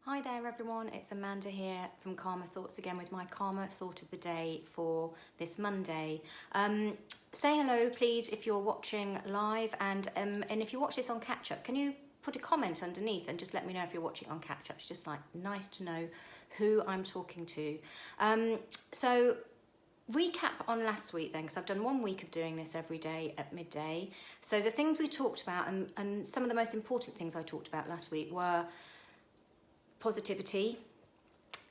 Hi there everyone, it's Amanda here from Calmer Thoughts again with my Calmer Thought of the Day for this Monday. Say hello please if you're watching live and if you watch this on catch up, can you put a comment underneath and just let me know if you're watching on catch up. It's just like nice to know who I'm talking to. So recap on last week then, because I've done 1 week of doing this every day at midday. So the things we talked about and some of the most important things I talked about last week were positivity,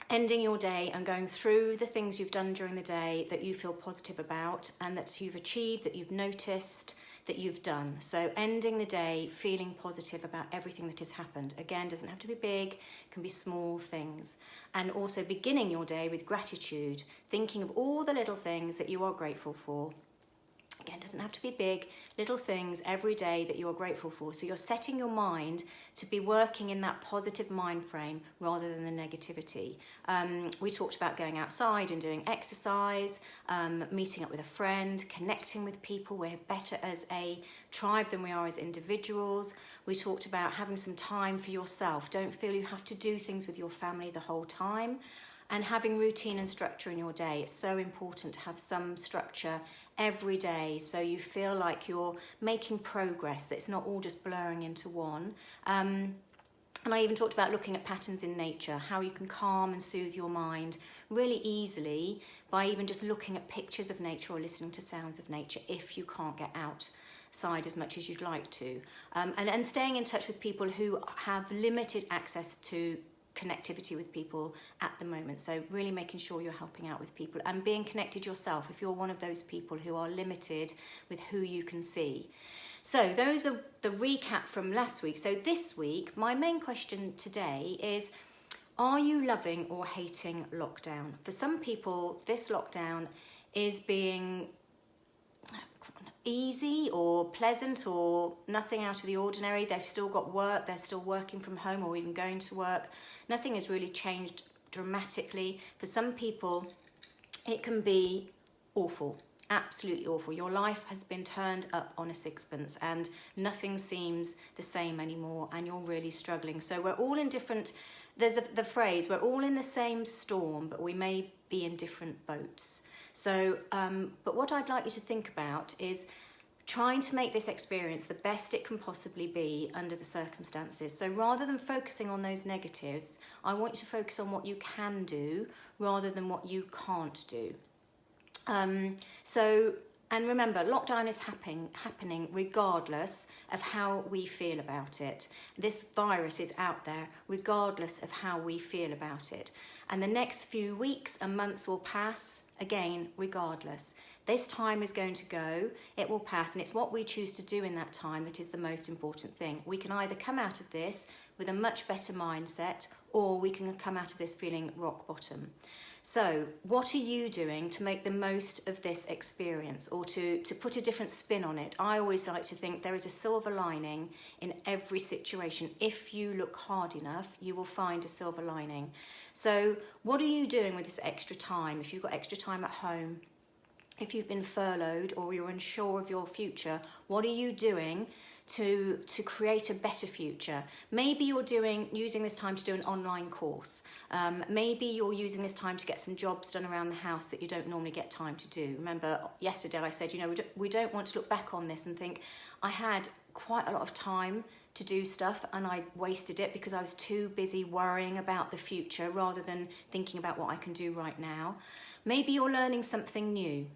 ending your day and going through the things you've done during the day that you feel positive about and that you've achieved, that you've noticed, that you've done. So ending the day feeling positive about everything that has happened. Again, doesn't have to be big, it can be small things. And also beginning your day with gratitude, thinking of all the little things that you are grateful for. Again, doesn't have to be big, little things every day that you are grateful for. So you're setting your mind to be working in that positive mind frame rather than the negativity. We talked about going outside and doing exercise, meeting up with a friend, connecting with people. We're better as a tribe than we are as individuals. We talked about having some time for yourself. Don't feel you have to do things with your family the whole time. And having routine and structure in your day. It's so important to have some structure every day so you feel like you're making progress, that it's not all just blurring into one. And I even talked about looking at patterns in nature, how you can calm and soothe your mind really easily by even just looking at pictures of nature or listening to sounds of nature if you can't get outside as much as you'd like to. And staying in touch with people who have limited access to connectivity with people at the moment. So really making sure you're helping out with people and being connected yourself if you're one of those people who are limited with who you can see. So those are the recap from last week. So this week, my main question today is, are you loving or hating lockdown? For some people, this lockdown is being easy or pleasant or nothing out of the ordinary. They've still got work, they're still working from home or even going to work. Nothing has really changed dramatically. For some people, it can be awful, absolutely awful. Your life has been turned up on a sixpence and nothing seems the same anymore and you're really struggling. So we're all in different, there's the phrase, we're all in the same storm, but we may be in different boats. So, but what I'd like you to think about is trying to make this experience the best it can possibly be under the circumstances. So rather than focusing on those negatives, I want you to focus on what you can do rather than what you can't do. And remember, lockdown is happening regardless of how we feel about it. This virus is out there regardless of how we feel about it. And the next few weeks and months will pass, again, regardless. This time is going to go, it will pass, and it's what we choose to do in that time that is the most important thing. We can either come out of this with a much better mindset, or we can come out of this feeling rock bottom. So what are you doing to make the most of this experience, or to put a different spin on it? I always like to think there is a silver lining in every situation. If you look hard enough, you will find a silver lining. So what are you doing with this extra time? If you've got extra time at home, if you've been furloughed or you're unsure of your future, what are you doing to create a better future? Maybe you're using this time to do an online course. Maybe you're using this time to get some jobs done around the house that you don't normally get time to do. Remember yesterday I said, we don't want to look back on this and think, I had quite a lot of time to do stuff and I wasted it because I was too busy worrying about the future rather than thinking about what I can do right now. Maybe you're learning something new,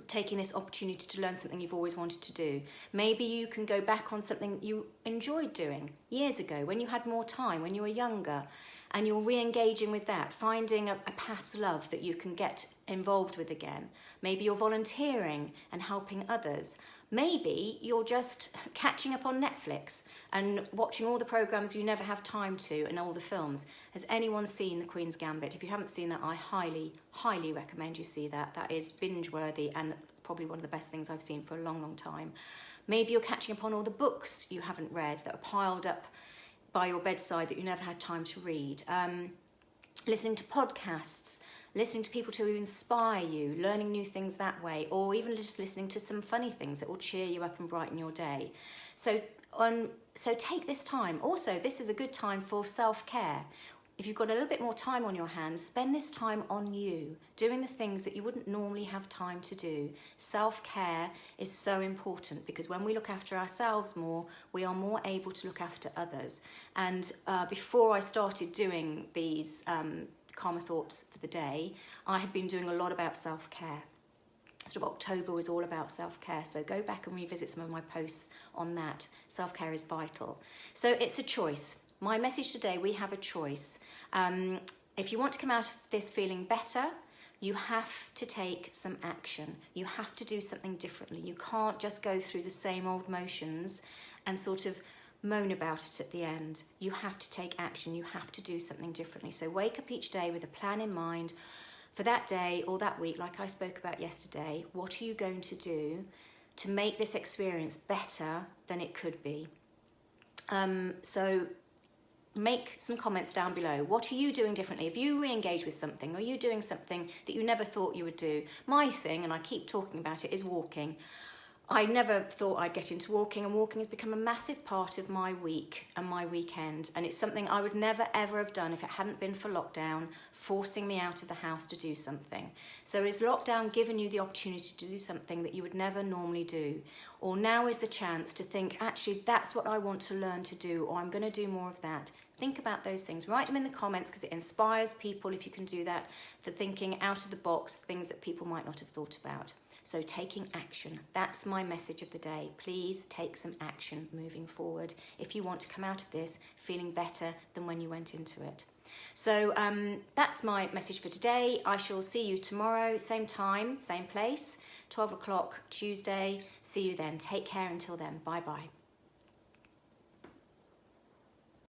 taking this opportunity to learn something you've always wanted to do. Maybe you can go back on something you enjoyed doing years ago when you had more time, when you were younger, and you're re-engaging with that, finding a past love that you can get involved with again. Maybe you're volunteering and helping others. Maybe you're just catching up on Netflix and watching all the programmes you never have time to and all the films. Has anyone seen The Queen's Gambit? If you haven't seen that, I highly, highly recommend you see that. That is binge-worthy and probably one of the best things I've seen for a long, long time. Maybe you're catching up on all the books you haven't read that are piled up by your bedside that you never had time to read. Listening to podcasts, listening to people to inspire you, learning new things that way, or even just listening to some funny things that will cheer you up and brighten your day. So So take this time. Also, this is a good time for self-care. If you've got a little bit more time on your hands, spend this time on you, doing the things that you wouldn't normally have time to do. Self-care is so important because when we look after ourselves more, we are more able to look after others. And before I started doing these Calmer Thoughts for the day, I had been doing a lot about self-care. Sort of October was all about self-care, so go back and revisit some of my posts on that. Self-care is vital. So it's a choice. My message today, we have a choice. If you want to come out of this feeling better, you have to take some action. You have to do something differently. You can't just go through the same old motions and sort of moan about it at the end. You have to take action. You have to do something differently. So wake up each day with a plan in mind for that day or that week, like I spoke about yesterday. What are you going to do to make this experience better than it could be? So make some comments down below. What are you doing differently? If you re-engage with something, are you doing something that you never thought you would do? My thing, and I keep talking about it, is walking. I never thought I'd get into walking, and walking has become a massive part of my week and my weekend, and it's something I would never ever have done if it hadn't been for lockdown forcing me out of the house to do something. So is lockdown giving you the opportunity to do something that you would never normally do? Or now is the chance to think, actually, that's what I want to learn to do, or I'm going to do more of that. Think about those things. Write them in the comments because it inspires people, if you can do that, for thinking out of the box, things that people might not have thought about. So taking action, that's my message of the day. Please take some action moving forward if you want to come out of this feeling better than when you went into it. So that's my message for today. I shall see you tomorrow, same time, same place, 12 o'clock Tuesday. See you then. Take care until then. Bye-bye.